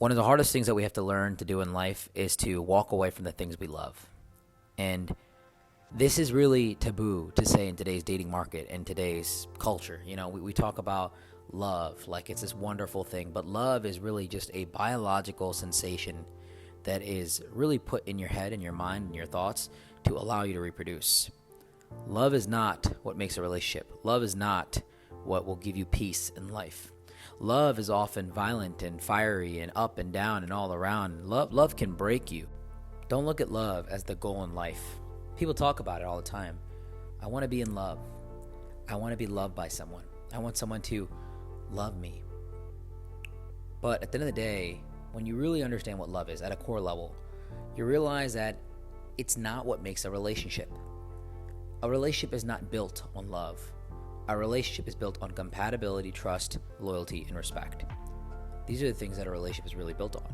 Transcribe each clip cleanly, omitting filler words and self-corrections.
One of the hardest things that we have to learn to do in life is to walk away from the things we love. And this is really taboo to say in today's dating market and today's culture. You know, we talk about love like it's this wonderful thing, but love is really just a biological sensation that is really put in your head and your mind and your thoughts to allow you to reproduce. Love is not what makes a relationship. Love is not what will give you peace in life. Love is often violent and fiery and up and down and all around. Love can break you. Don't look at love as the goal in life. People talk about it all the time. I want to be in love. I want to be loved by someone. I want someone to love me. But at the end of the day, when you really understand what love is at a core level, you realize that it's not what makes a relationship. A relationship is not built on love. A relationship is built on compatibility, trust, loyalty, and respect. These are the things that a relationship is really built on.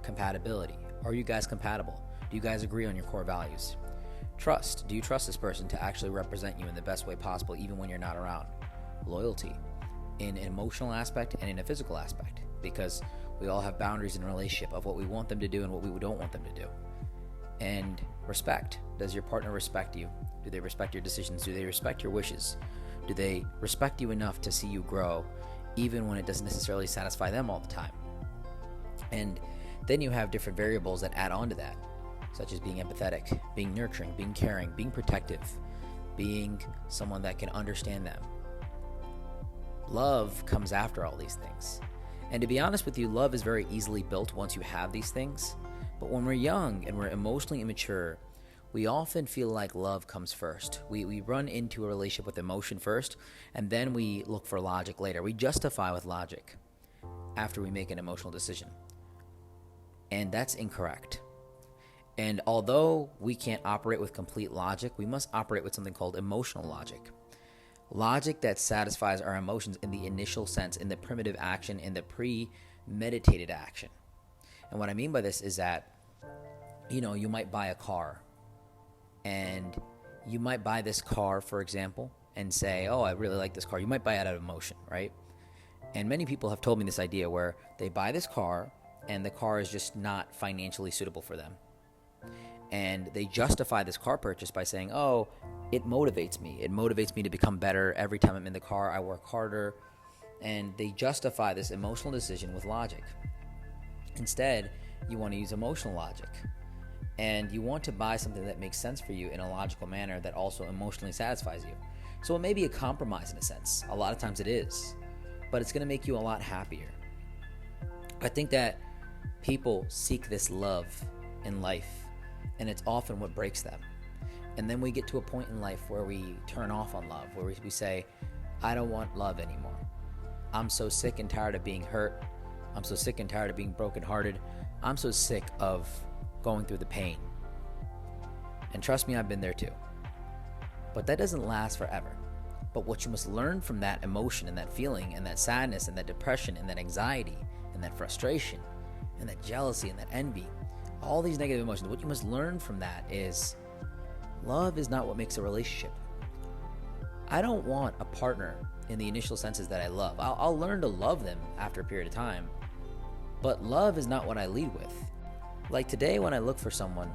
Compatibility. Are you guys compatible? Do you guys agree on your core values? Trust. Do you trust this person to actually represent you in the best way possible, even when you're not around? Loyalty. In an emotional aspect and in a physical aspect, because we all have boundaries in a relationship of what we want them to do and what we don't want them to do. And respect. Does your partner respect you? Do they respect your decisions? Do they respect your wishes? Do they respect you enough to see you grow, even when it doesn't necessarily satisfy them all the time? And then you have different variables that add on to that, such as being empathetic, being nurturing, being caring, being protective, being someone that can understand them. Love comes after all these things. And to be honest with you, love is very easily built once you have these things. But when we're young and we're emotionally immature, we often feel like love comes first. We run into a relationship with emotion first, and then we look for logic later. We justify with logic after we make an emotional decision. And that's incorrect. And although we can't operate with complete logic, we must operate with something called emotional logic. Logic that satisfies our emotions in the initial sense, in the primitive action, in the premeditated action. And what I mean by this is that, you might buy a car. And you might buy this car, for example, and say, oh, I really like this car. You might buy it out of emotion, right? And many people have told me this idea where they buy this car and the car is just not financially suitable for them. And they justify this car purchase by saying, oh, it motivates me. It motivates me to become better. Every time I'm in the car, I work harder. And they justify this emotional decision with logic. Instead, you want to use emotional logic. And you want to buy something that makes sense for you in a logical manner that also emotionally satisfies you. So it may be a compromise in a sense. A lot of times it is. But it's going to make you a lot happier. I think that people seek this love in life, and it's often what breaks them. And then we get to a point in life where we turn off on love, where we say, I don't want love anymore. I'm so sick and tired of being hurt. I'm so sick and tired of being brokenhearted. I'm so sick of going through the pain. And trust me, I've been there too. But that doesn't last forever. But what you must learn from that emotion and that feeling and that sadness and that depression and that anxiety and that frustration and that jealousy and that envy, all these negative emotions, what you must learn from that is love is not what makes a relationship. I don't want a partner in the initial senses that I love. I'll learn to love them after a period of time. But love is not what I lead with. Like today when I look for someone,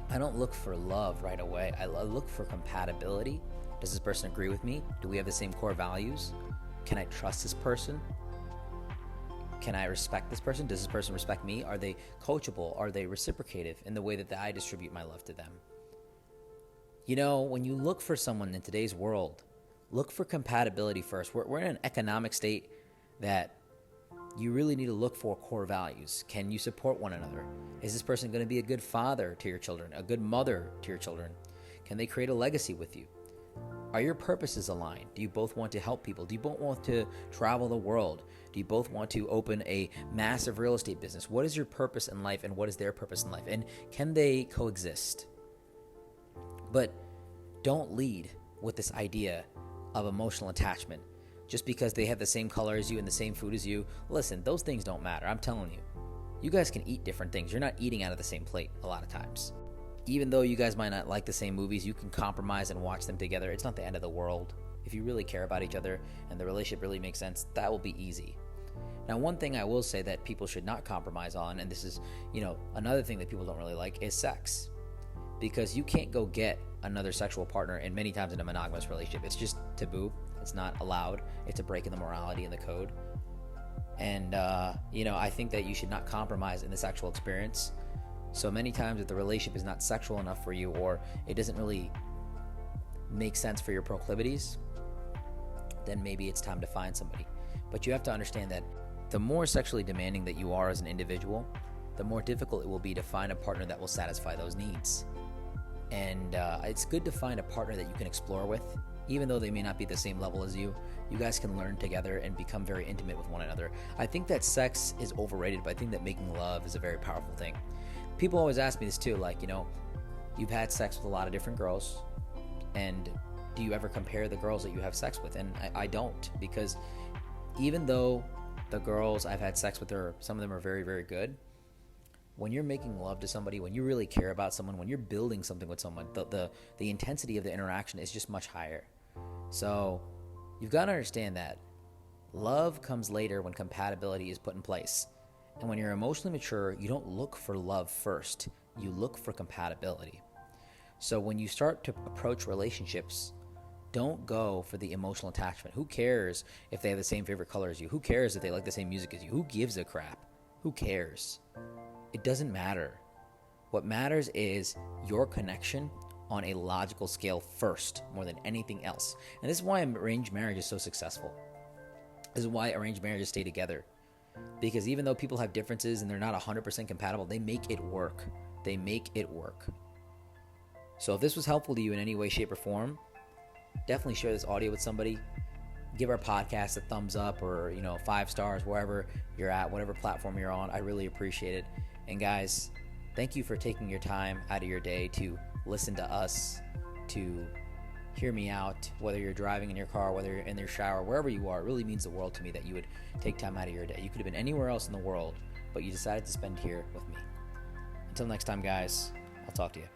I don't look for love right away. I look for compatibility. Does this person agree with me? Do we have the same core values? Can I trust this person? Can I respect this person? Does this person respect me? Are they coachable? Are they reciprocative in the way that I distribute my love to them? When you look for someone in today's world, look for compatibility first. We're in an economic state that you really need to look for core values. Can you support one another? Is this person going to be a good father to your children, a good mother to your children? Can they create a legacy with you? Are your purposes aligned? Do you both want to help people? Do you both want to travel the world? Do you both want to open a massive real estate business? What is your purpose in life and what is their purpose in life? And can they coexist? But don't lead with this idea of emotional attachment. Just because they have the same color as you and the same food as you. Listen, those things don't matter. I'm telling you. You guys can eat different things. You're not eating out of the same plate a lot of times. Even though you guys might not like the same movies, you can compromise and watch them together. It's not the end of the world. If you really care about each other and the relationship really makes sense, that will be easy. Now, one thing I will say that people should not compromise on, and this is, another thing that people don't really like, is sex. Because you can't go get another sexual partner, and many times in a monogamous relationship, it's just taboo. It's not allowed. It's a break in the morality and the code. And, I think that you should not compromise in the sexual experience. So many times if the relationship is not sexual enough for you, or it doesn't really make sense for your proclivities, then maybe it's time to find somebody. But you have to understand that the more sexually demanding that you are as an individual, the more difficult it will be to find a partner that will satisfy those needs. And it's good to find a partner that you can explore with, even though they may not be the same level as you. You guys can learn together and become very intimate with one another. I think that sex is overrated, but I think that making love is a very powerful thing. People always ask me this too, like, you've had sex with a lot of different girls, and do you ever compare the girls that you have sex with? And I don't, because even though the girls I've had sex with, some of them are very, very good, when you're making love to somebody, when you really care about someone, when you're building something with someone, the intensity of the interaction is just much higher. So you've got to understand that love comes later when compatibility is put in place. And when you're emotionally mature, you don't look for love first. You look for compatibility. So when you start to approach relationships, don't go for the emotional attachment. Who cares if they have the same favorite color as you? Who cares if they like the same music as you? Who gives a crap? Who cares? It doesn't matter. What matters is your connection on a logical scale first, more than anything else. And this is why arranged marriage is so successful. This is why arranged marriages stay together. Because even though people have differences and they're not 100% compatible, they make it work. They make it work. So if this was helpful to you in any way, shape, or form, definitely share this audio with somebody. Give our podcast a thumbs up, or 5 stars wherever you're at, whatever platform you're on. I really appreciate it. And guys, thank you for taking your time out of your day to listen to us, to hear me out, whether you're driving in your car, whether you're in your shower, wherever you are. It really means the world to me that you would take time out of your day. You could have been anywhere else in the world, but you decided to spend here with me. Until next time, guys, I'll talk to you.